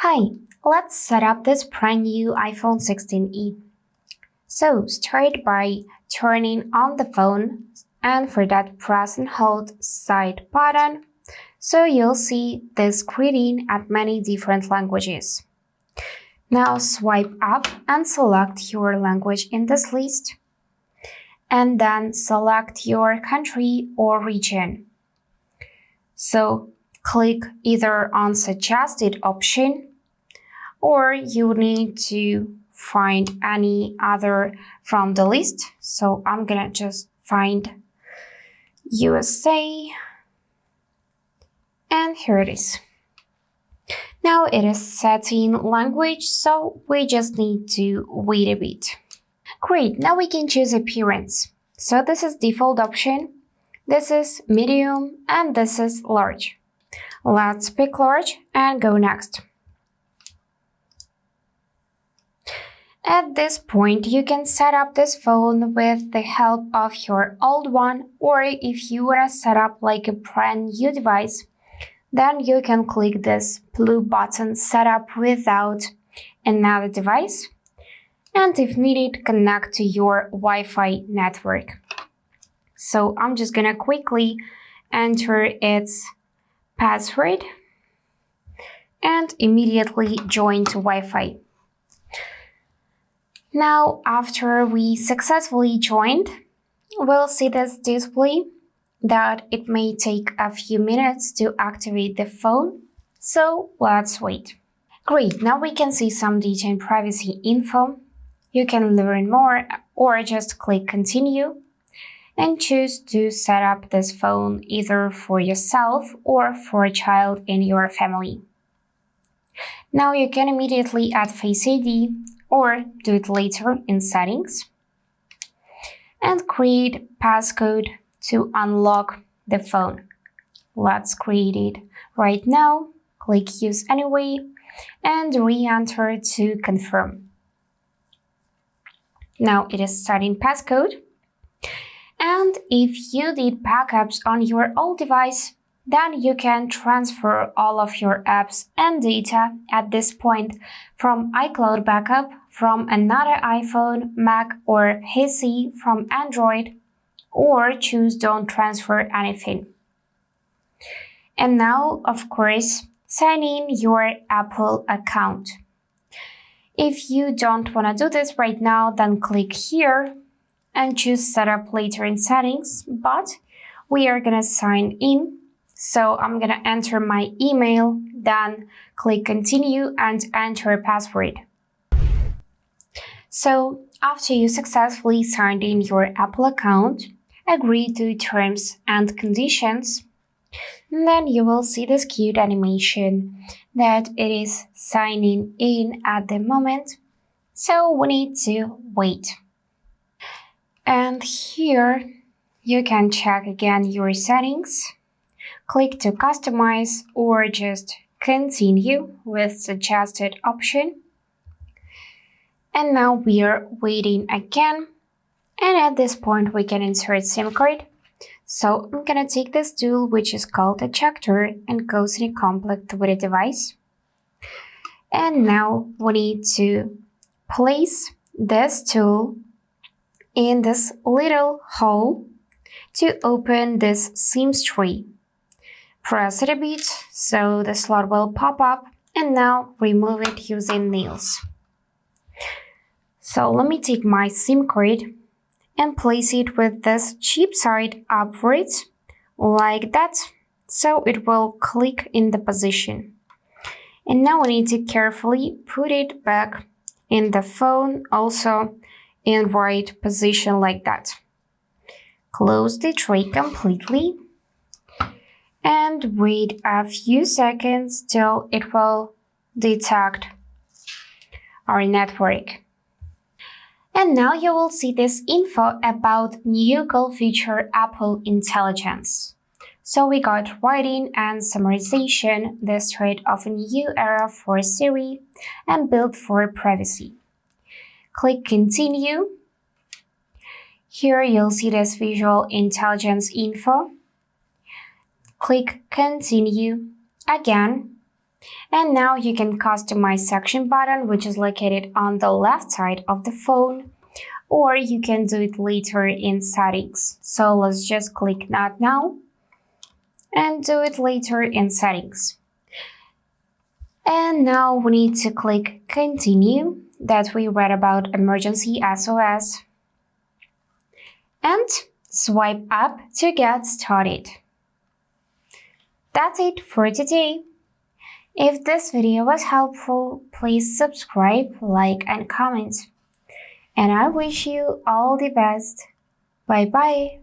Hi, let's set up this brand new iPhone 16e. So start by turning on the phone, and for that press and hold side button so you'll see this greeting at many different languages. Now swipe up and select your language in this list, and then select your country or region. So click either on suggested option, or you need to find any other from the list. So I'm gonna just find USA, and here it is. Now it is set in language, so we just need to wait a bit. Great, now we can choose appearance. So this is default option, this is medium, and this is large. Let's pick large and go next. At this point, you can set up this phone with the help of your old one, or if you want to set up like a brand new device, then you can click this blue button set up without another device, and if needed, connect to your Wi-Fi network. So I'm just gonna quickly enter its password and immediately join to Wi-Fi. Now, after we successfully joined, we'll see this display that it may take a few minutes to activate the phone, so let's wait. Great, now we can see some data and privacy info. You can learn more or just click continue and choose to set up this phone either for yourself or for a child in your family. Now you can immediately add Face ID or do it later in settings, and create passcode to unlock the phone. Let's create it right now. Click use anyway and re-enter to confirm. Now it is starting passcode. And if you did backups on your old device, then you can transfer all of your apps and data at this point from iCloud backup from another iPhone, Mac, or PC from Android, or choose don't transfer anything. And now, of course, sign in your Apple account. If you don't want to do this right now, then click here and choose setup later in settings, but we are gonna sign in. So I'm gonna enter my email, then click continue and enter a password. So after you successfully signed in your Apple account, agree to terms and conditions, and then you will see this cute animation that it is signing in at the moment. So we need to wait. And here you can check again your settings, click to customize or just continue with suggested option. And now we are waiting again, and at this point we can insert SIM card. So I'm gonna take this tool which is called ejector and goes in conflict with a device. And now we need to place this tool in this little hole to open this SIM tree. Press it a bit so the slot will pop up, and now remove it using nails. So let me take my SIM card and place it with this chip side upwards like that, so it will click in the position. And now we need to carefully put it back in the phone, also in right position like that. Close the tray completely and wait a few seconds till it will detect our network. And now you will see this info about new goal feature Apple Intelligence. So we got writing and summarization, the start of a new era for Siri, and built for privacy. Click continue. Here you'll see this visual intelligence info. Click continue again And now you can customize section button, which is located on the left side of the phone, or you can do it later in settings. So let's just click not now and do it later in settings. And now we need to click continue, that we read about emergency SOS, and swipe up to get started. That's it for today. If this video was helpful, please subscribe, like, and comment. And I wish you all the best. Bye bye.